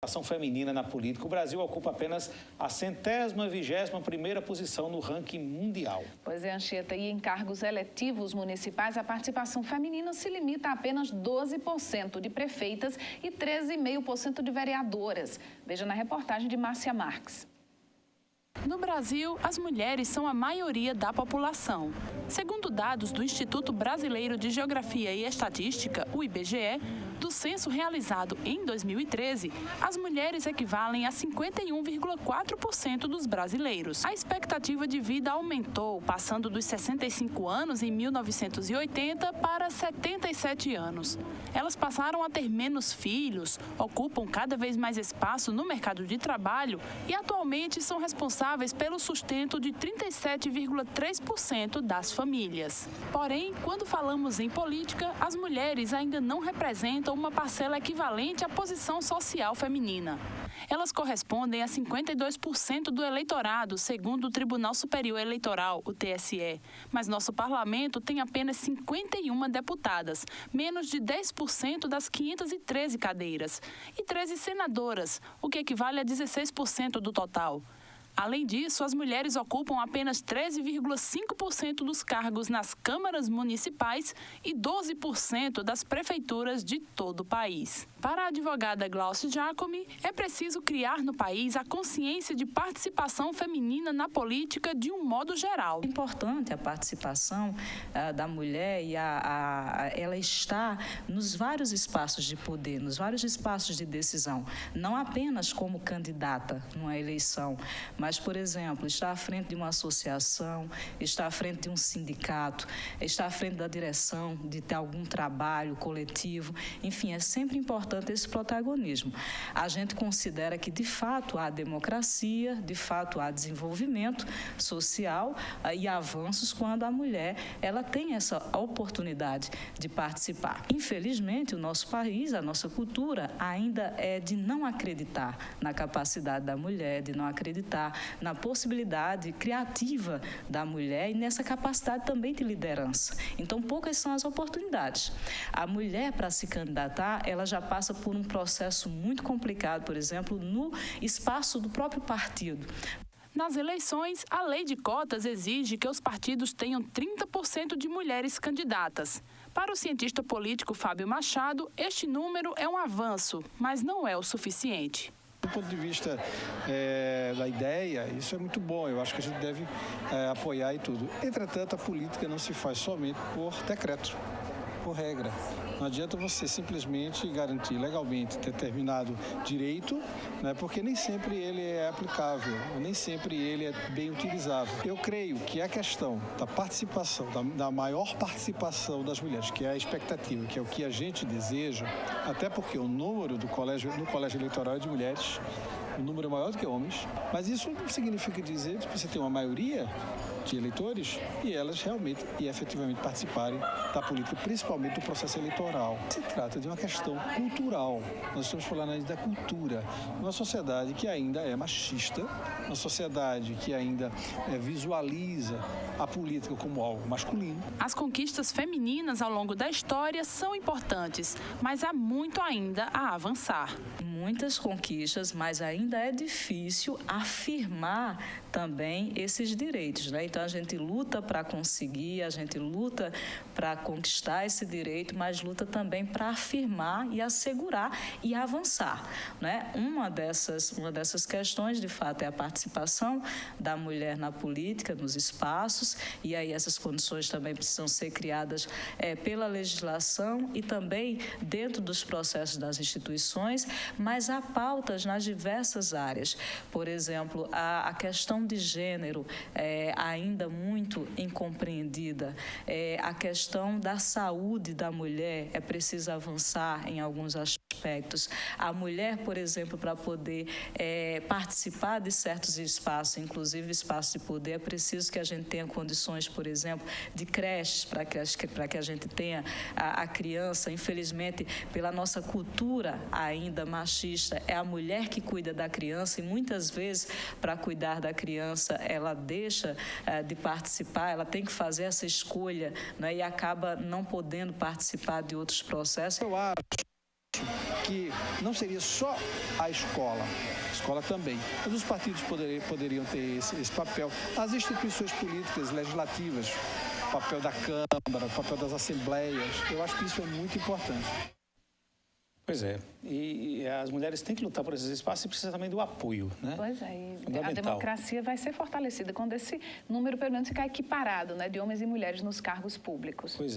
Ação feminina na política. O Brasil ocupa apenas a 121ª posição no ranking mundial. Pois é, Anchieta, e em cargos eletivos municipais, a participação feminina se limita a apenas 12% de prefeitas e 13,5% de vereadoras. Veja na reportagem de Márcia Marques. No Brasil, as mulheres são a maioria da população. Segundo dados do Instituto Brasileiro de Geografia e Estatística, o IBGE, do censo realizado em 2013, as mulheres equivalem a 51,4% dos brasileiros. A expectativa de vida aumentou, passando dos 65 anos em 1980 para 77 anos. Elas passaram a ter menos filhos, ocupam cada vez mais espaço no mercado de trabalho e atualmente são responsáveis pelo sustento de 37,3% das famílias. Porém, quando falamos em política, as mulheres ainda não representam uma parcela equivalente à posição social feminina. Elas correspondem a 52% do eleitorado, segundo o Tribunal Superior Eleitoral, o TSE. Mas nosso parlamento tem apenas 51 deputadas, menos de 10% das 513 cadeiras, e 13 senadoras, o que equivale a 16% do total. Além disso, as mulheres ocupam apenas 13,5% dos cargos nas câmaras municipais e 12% das prefeituras de todo o país. Para a advogada Glaucia Giacomi, é preciso criar no país a consciência de participação feminina na política de um modo geral. É importante a participação da mulher e ela está nos vários espaços de poder, nos vários espaços de decisão, não apenas como candidata numa eleição, mas, por exemplo, está à frente de uma associação, está à frente de um sindicato, está à frente da direção de ter algum trabalho coletivo. Enfim, é sempre importante esse protagonismo. A gente considera que, de fato, há democracia, de fato, há desenvolvimento social e avanços quando a mulher ela tem essa oportunidade de participar. Infelizmente, o nosso país, a nossa cultura, ainda é de não acreditar na capacidade da mulher, de não acreditar na possibilidade criativa da mulher e nessa capacidade também de liderança. Então, poucas são as oportunidades. A mulher, para se candidatar, ela já passa por um processo muito complicado, por exemplo, no espaço do próprio partido. Nas eleições, a lei de cotas exige que os partidos tenham 30% de mulheres candidatas. Para o cientista político Fábio Machado, este número é um avanço, mas não é o suficiente. Do ponto de vista da ideia, isso é muito bom, eu acho que a gente deve apoiar e tudo. Entretanto, a política não se faz somente por decreto, por regra. Não adianta você simplesmente garantir legalmente determinado direito, né, porque nem sempre ele é aplicável, nem sempre ele é bem utilizável. Eu creio que a questão da participação, da maior participação das mulheres, que é a expectativa, que é o que a gente deseja, até porque o número no colégio eleitoral é de mulheres, o número é maior do que homens, mas isso não significa dizer que você tem uma maioria de eleitores e elas realmente e efetivamente participarem da política, principalmente do processo eleitoral. Se trata de uma questão cultural. Nós estamos falando aí da cultura. Uma sociedade que ainda é machista, uma sociedade que ainda visualiza a política como algo masculino. As conquistas femininas ao longo da história são importantes, mas há muito ainda a avançar. Muitas conquistas, mas ainda é difícil afirmar também esses direitos, né? Então, a gente luta para conseguir, a gente luta para conquistar esse direito, mas luta também para afirmar e assegurar e avançar, né? Uma dessas questões, de fato, é a participação da mulher na política, nos espaços, e aí essas condições também precisam ser criadas pela legislação e também dentro dos processos das instituições, mas há pautas nas diversas áreas. Por exemplo, a questão de gênero ainda muito incompreendida. A questão da saúde da mulher é preciso avançar em alguns aspectos. A mulher, por exemplo, para poder participar de certos espaços, inclusive espaços de poder, é preciso que a gente tenha condições, por exemplo, de creches para que a gente tenha a criança. Infelizmente, pela nossa cultura ainda machista, é a mulher que cuida da criança e muitas vezes, para cuidar da criança, ela deixa de participar, ela tem que fazer essa escolha, né, e acaba não podendo participar de outros processos. Eu acho que não seria só a escola também. Mas os partidos poderiam ter esse papel. As instituições políticas, legislativas, o papel da Câmara, o papel das assembleias, eu acho que isso é muito importante. Pois é, e as mulheres têm que lutar por esses espaços e precisa também do apoio, né? Pois é, e a democracia vai ser fortalecida quando esse número, pelo menos, ficar equiparado, né, de homens e mulheres nos cargos públicos. Pois é.